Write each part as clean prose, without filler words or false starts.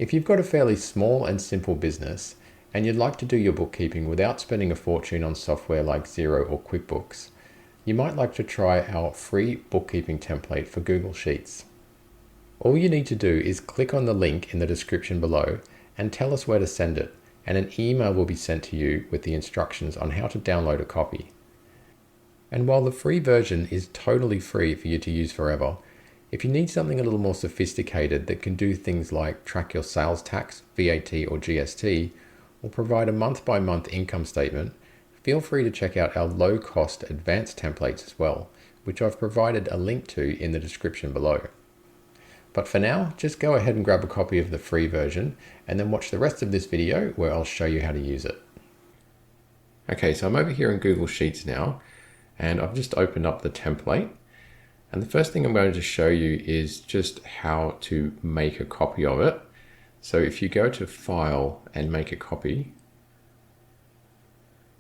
If you've got a fairly small and simple business and you'd like to do your bookkeeping without spending a fortune on software like Xero or QuickBooks, you might like to try our free bookkeeping template for Google Sheets. All you need to do is click on the link in the description below and tell us where to send it, and an email will be sent to you with the instructions on how to download a copy. And while the free version is totally free for you to use forever, if you need something a little more sophisticated that can do things like track your sales tax, VAT or GST, or provide a month-by-month income statement, feel free to check out our low-cost advanced templates as well, which I've provided a link to in the description below. But for now, just go ahead and grab a copy of the free version and then watch the rest of this video where I'll show you how to use it. Okay, so I'm over here in Google Sheets now, and I've just opened up the template. And the first thing I'm going to show you is just how to make a copy of it. So if you go to File and Make a Copy,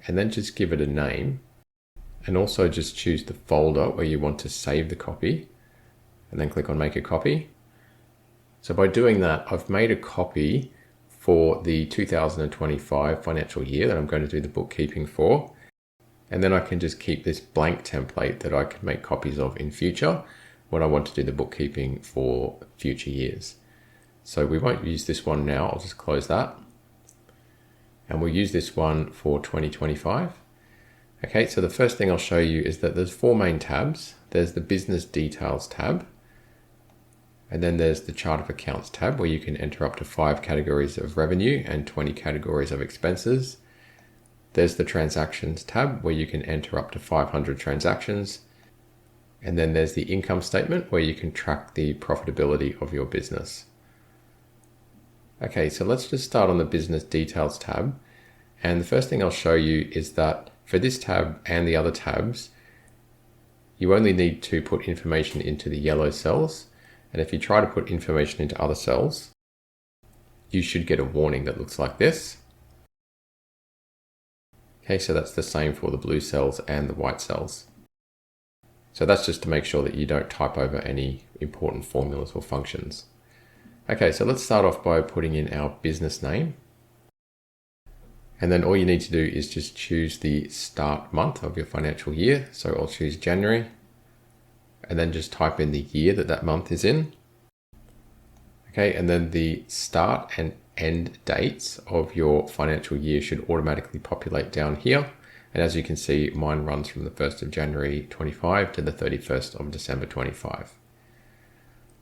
and then just give it a name, and also just choose the folder where you want to save the copy, and then click on Make a Copy. So by doing that, I've made a copy for the 2025 financial year that I'm going to do the bookkeeping for. And then I can just keep this blank template that I can make copies of in future when I want to do the bookkeeping for future years. So we won't use this one now. I'll just close that. And we'll use this one for 2025. Okay, so the first thing I'll show you is that there's four main tabs. There's the Business Details tab. And then there's the Chart of Accounts tab where you can enter up to 5 categories of revenue and 20 categories of expenses. There's the Transactions tab where you can enter up to 500 transactions. And then there's the Income statement where you can track the profitability of your business. Okay, so let's just start on the Business Details tab. And the first thing I'll show you is that for this tab and the other tabs, you only need to put information into the yellow cells. And if you try to put information into other cells, you should get a warning that looks like this. Okay, so that's the same for the blue cells and the white cells. So that's just to make sure that you don't type over any important formulas or functions. Okay, so let's start off by putting in our business name. And then all you need to do is just choose the start month of your financial year. So I'll choose January, and then just type in the year that month is in. Okay, and then the start and end dates of your financial year should automatically populate down here. And as you can see, mine runs from the 1st of January 25 to the 31st of December 25.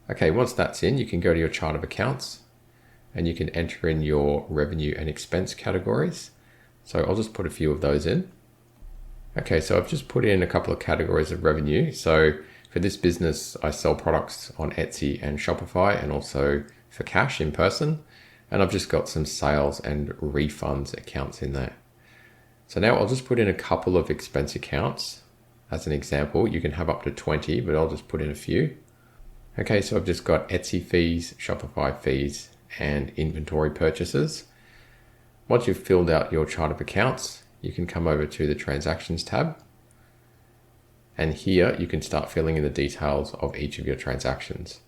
Okay, once that's in, you can go to your Chart of Accounts and you can enter in your revenue and expense categories. So I'll just put a few of those in. Okay, so I've just put in a couple of categories of revenue. So for this business, I sell products on Etsy and Shopify and also for cash in person. And I've just got some sales and refunds accounts in there. So now I'll just put in a couple of expense accounts. As an example, you can have up to 20, but I'll just put in a few. Okay, so I've just got Etsy fees, Shopify fees, and inventory purchases. Once you've filled out your Chart of Accounts, you can come over to the Transactions tab. And here you can start filling in the details of each of your transactions.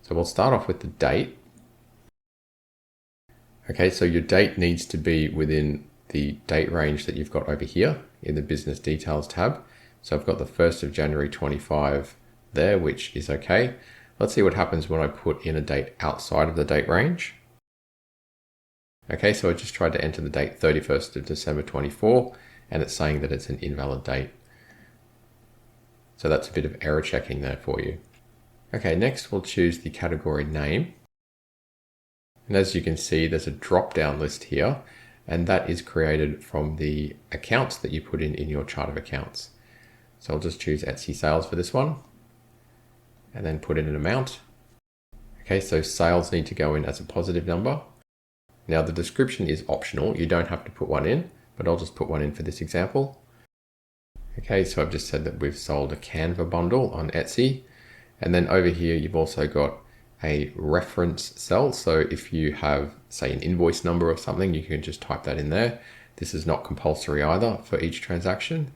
So we'll start off with the date. Okay, so your date needs to be within the date range that you've got over here in the Business Details tab. So I've got the 1st of January 25 there, which is okay. Let's see what happens when I put in a date outside of the date range. Okay, so I just tried to enter the date 31st of December 24, and it's saying that it's an invalid date. So that's a bit of error checking there for you. Okay, next we'll choose the category name. And as you can see, there's a drop-down list here, and that is created from the accounts that you put in your Chart of Accounts. So I'll just choose Etsy sales for this one, and then put in an amount. Okay, so sales need to go in as a positive number. Now the description is optional. You don't have to put one in, but I'll just put one in for this example. Okay, so I've just said that we've sold a Canva bundle on Etsy. And then over here, you've also got a reference cell. So if you have, say, an invoice number or something, you can just type that in there. This is not compulsory either for each transaction.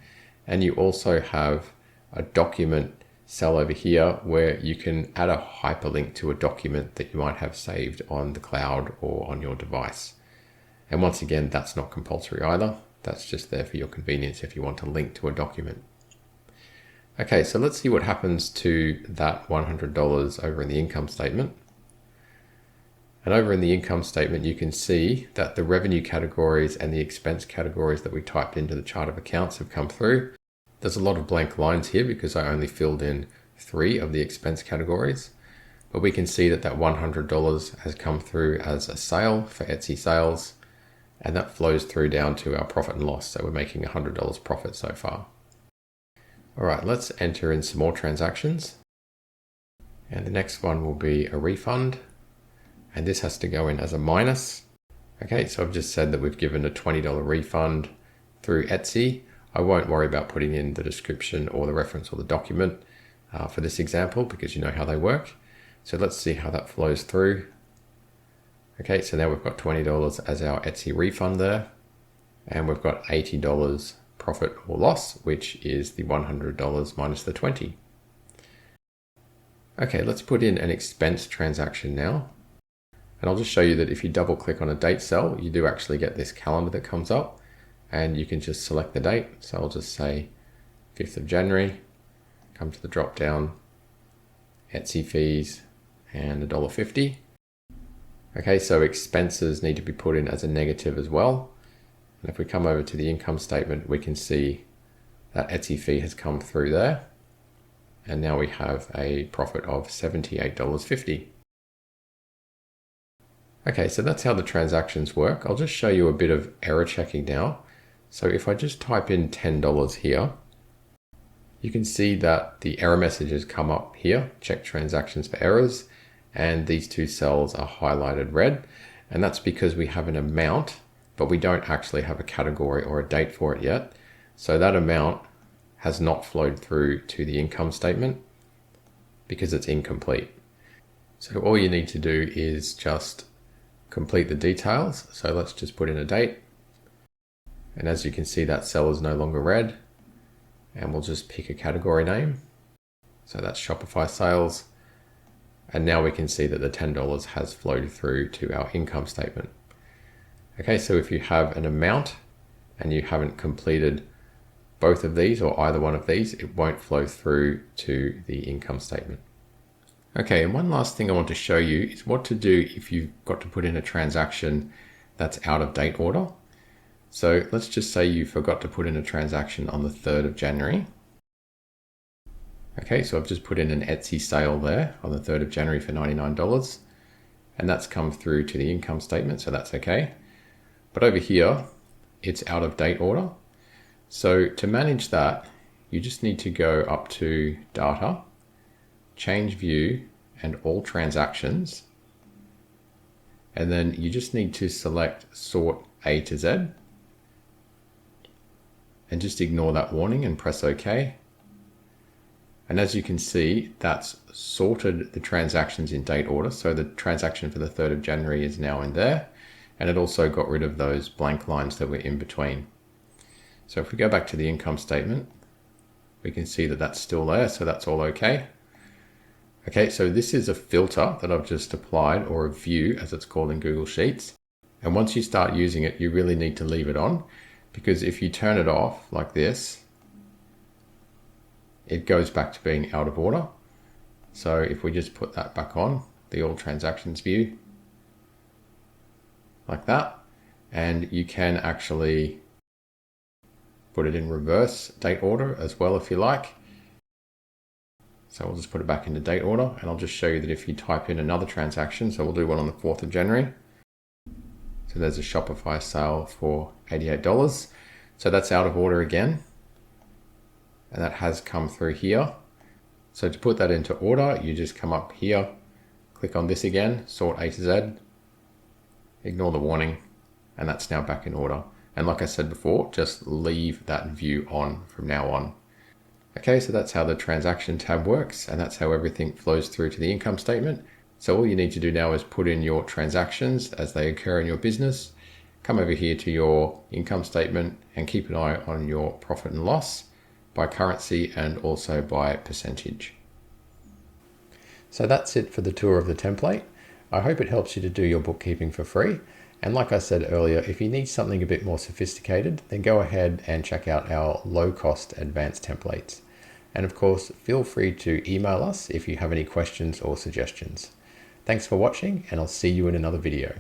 And you also have a document cell over here where you can add a hyperlink to a document that you might have saved on the cloud or on your device. And once again, that's not compulsory either. That's just there for your convenience if you want to link to a document. Okay, so let's see what happens to that $100 over in the income statement. And over in the income statement, you can see that the revenue categories and the expense categories that we typed into the chart of accounts have come through. There's a lot of blank lines here because I only filled in 3 of the expense categories, but we can see that that $100 has come through as a sale for Etsy sales, and that flows through down to our profit and loss. So we're making $100 profit so far. All right, let's enter in some more transactions. And the next one will be a refund. And this has to go in as a minus. Okay, so I've just said that we've given a $20 refund through Etsy. I won't worry about putting in the description or the reference or the document for this example because you know how they work. So let's see how that flows through. Okay, so now we've got $20 as our Etsy refund there. And we've got $80 profit or loss, which is the $100 minus the 20. Okay, let's put in an expense transaction now. And I'll just show you that if you double click on a date cell, you do actually get this calendar that comes up and you can just select the date. So I'll just say 5th of January, come to the drop down, Etsy fees and $1.50. Okay, so expenses need to be put in as a negative as well. And if we come over to the income statement, we can see that Etsy fee has come through there. And now we have a profit of $78.50. Okay, so that's how the transactions work. I'll just show you a bit of error checking now. So if I just type in $10 here, you can see that the error messages come up here, check transactions for errors, and these 2 cells are highlighted red. And that's because we have an amount, but we don't actually have a category or a date for it yet. So that amount has not flowed through to the income statement because it's incomplete. So all you need to do is just complete the details. So let's just put in a date. And as you can see, that cell is no longer red. And we'll just pick a category name. So that's Shopify sales. And now we can see that the $10 has flowed through to our income statement. Okay, so if you have an amount and you haven't completed both of these or either one of these, it won't flow through to the income statement. Okay, and one last thing I want to show you is what to do if you've got to put in a transaction that's out of date order. So let's just say you forgot to put in a transaction on the 3rd of January. Okay, so I've just put in an Etsy sale there on the 3rd of January for $99. And that's come through to the income statement, so that's okay. But over here, it's out of date order. So to manage that, you just need to go up to Data, Change View, and All Transactions. And then you just need to select Sort A to Z. And just ignore that warning and press OK. And as you can see, that's sorted the transactions in date order. So the transaction for the 3rd of January is now in there. And it also got rid of those blank lines that were in between. So if we go back to the income statement, we can see that that's still there. So that's all okay. Okay, so this is a filter that I've just applied, or a view as it's called in Google Sheets. And once you start using it, you really need to leave it on, because if you turn it off like this, it goes back to being out of order. So if we just put that back on, the all transactions view, like that, and you can actually put it in reverse date order as well if you like. So we'll just put it back into date order, and I'll just show you that if you type in another transaction, so we'll do one on the 4th of January. So there's a Shopify sale for $88. So that's out of order again. And that has come through here. So to put that into order, you just come up here, click on this again, sort A to Z, ignore the warning, and that's now back in order. And like I said before, just leave that view on from now on. Okay, so that's how the transaction tab works, and that's how everything flows through to the income statement. So all you need to do now is put in your transactions as they occur in your business, come over here to your income statement and keep an eye on your profit and loss by currency and also by percentage. So that's it for the tour of the template. I hope it helps you to do your bookkeeping for free. And like I said earlier, if you need something a bit more sophisticated, then go ahead and check out our low-cost advanced templates. And of course, feel free to email us if you have any questions or suggestions. Thanks for watching, and I'll see you in another video.